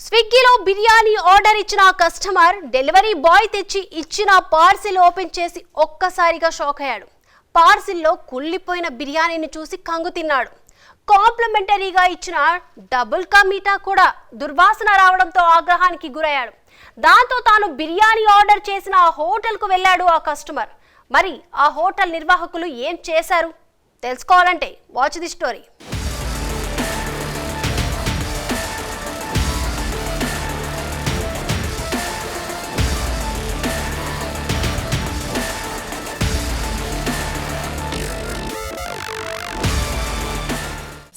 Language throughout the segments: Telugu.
స్విగ్గీలో బిర్యానీ ఆర్డర్ ఇచ్చిన కస్టమర్ డెలివరీ బాయ్ తెచ్చి ఇచ్చిన పార్సిల్ ఓపెన్ చేసి ఒక్కసారిగా షాక్ అయ్యాడు. పార్సిల్లో కుళ్ళిపోయిన బిర్యానీని చూసి కంగు తిన్నాడు. కాంప్లిమెంటరీగా ఇచ్చిన డబుల్ కా మీఠా కూడా దుర్వాసన రావడంతో ఆగ్రహానికి గురయ్యాడు. దాంతో తాను బిర్యానీ ఆర్డర్ చేసిన ఆ హోటల్కు వెళ్ళాడు ఆ కస్టమర్. మరి ఆ హోటల్ నిర్వాహకులు ఏం చేశారు తెలుసుకోవాలంటే watch the story.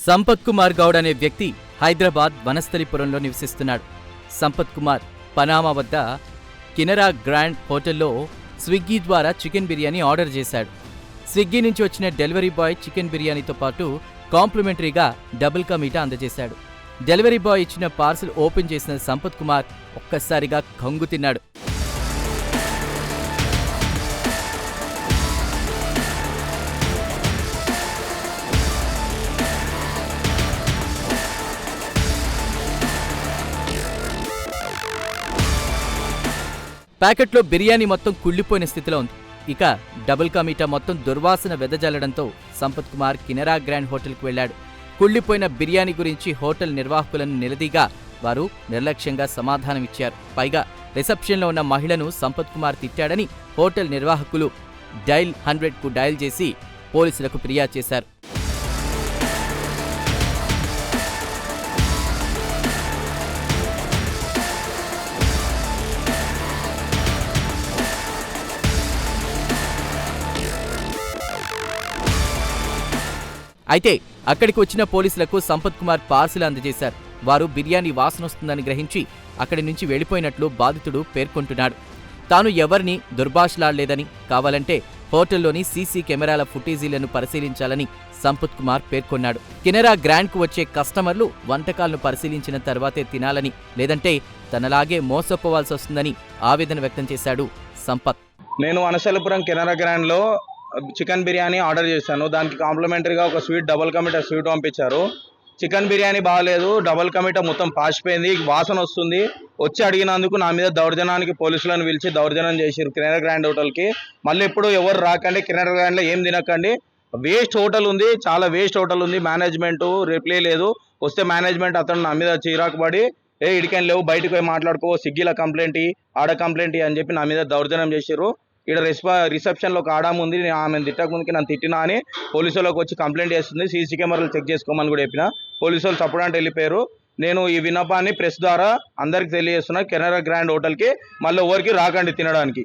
Sampath Kumar Goud అనే వ్యక్తి హైదరాబాద్ వనస్థలిపురంలో నివసిస్తున్నాడు. సంపత్ కుమార్ పనామా వద్ద కెనరా గ్రాండ్ హోటల్లో స్విగ్గీ ద్వారా చికెన్ బిర్యానీ ఆర్డర్ చేశాడు. స్విగ్గీ నుంచి వచ్చిన డెలివరీ బాయ్ చికెన్ బిర్యానీతో పాటు కాంప్లిమెంటరీగా double ka meetha అందజేశాడు. Delivery boy ఇచ్చిన పార్సిల్ ఓపెన్ చేసిన సంపత్ కుమార్ ఒక్కసారిగా కంగు తిన్నాడు. ప్యాకెట్లో బిర్యానీ మొత్తం కుళ్ళిపోయిన స్థితిలో ఉంది. ఇక డబుల్ కా మీఠా మొత్తం దుర్వాసన వెదజల్లడంతో సంపత్ కుమార్ కెనరా గ్రాండ్ హోటల్కు వెళ్లాడు. కుళ్ళిపోయిన బిర్యానీ గురించి హోటల్ నిర్వాహకులను నిలదీగా వారు నిర్లక్ష్యంగా సమాధానమిచ్చారు. పైగా రిసెప్షన్లో ఉన్న మహిళను సంపత్ కుమార్ తిట్టాడని హోటల్ నిర్వాహకులు డైల్ 100కు డయల్ చేసి పోలీసులకు ఫిర్యాదు చేశారు. అయితే అక్కడికి వచ్చిన పోలీసులకు సంపత్ కుమార్ పార్సిల్ అందజేశారు. వారు బిర్యానీ వాసనొస్తుందని గ్రహించి అక్కడి నుంచి వెళ్లిపోయినట్లు బాధితుడు పేర్కొంటున్నాడు. తాను ఎవరిని దుర్భాషలాడలేదని, కావాలంటే హోటల్లోని సీసీ కెమెరాల ఫుటేజీలను పరిశీలించాలని సంపత్ కుమార్ పేర్కొన్నాడు. కెనరా గ్రాండ్కు వచ్చే కస్టమర్లు వంటకాలను పరిశీలించిన తర్వాతే తినాలని, లేదంటే తనలాగే మోసపోవాల్సి వస్తుందని ఆవేదన వ్యక్తం చేశాడు సంపత్. నేను వనస్థలిపురం కెనరా గ్రాండ్లో చికెన్ బిర్యానీ ఆర్డర్ చేశాను. దానికి కాంప్లిమెంటరీగా ఒక sweet double ka meetha sweet పంపించారు. చికెన్ బిర్యానీ బాగాలేదు, డబుల్ కా మీఠా మొత్తం పాసిపోయింది, వాసన వస్తుంది. వచ్చి అడిగినందుకు నా మీద దౌర్జన్యానికి పోలీసులను పిలిచి దౌర్జన్యం చేశారు కెనరా గ్రాండ్ హోటల్కి. మళ్ళీ ఎప్పుడు ఎవరు రాకండి, కెనరా గ్రాండ్లో ఏం తినకండి. వేస్ట్ హోటల్ ఉంది, చాలా వేస్ట్ హోటల్ ఉంది. మేనేజ్మెంట్ రిప్లై లేదు. వస్తే మేనేజ్మెంట్ అతను నా మీద చిరాకు పడి ఇడికని లేవు, బయటకు పోయి మాట్లాడుకో, స్విగ్గీలో కంప్లైంట్ ఆడ కంప్లైంట్ అని చెప్పి నా మీద దౌర్జన్యం చేశారు. ఇక్కడ రిసెప్షన్లో ఒక ఆడాము ఉంది, ఆమెను తిట్టక ముందుకి నన్ను తిట్టినా అని పోలీసులకు వచ్చి కంప్లైంట్ చేస్తుంది. సీసీ కెమెరాలు చెక్ చేసుకోమని కూడా చెప్పిన. పోలీసు వాళ్ళు చప్పుడంటే వెళ్ళిపోయారు. నేను ఈ విన్నపాన్ని ప్రెస్ ద్వారా అందరికి తెలియజేస్తున్నా, కెనరా గ్రాండ్ హోటల్కి మళ్ళీ ఎవరికి రాకండి తినడానికి.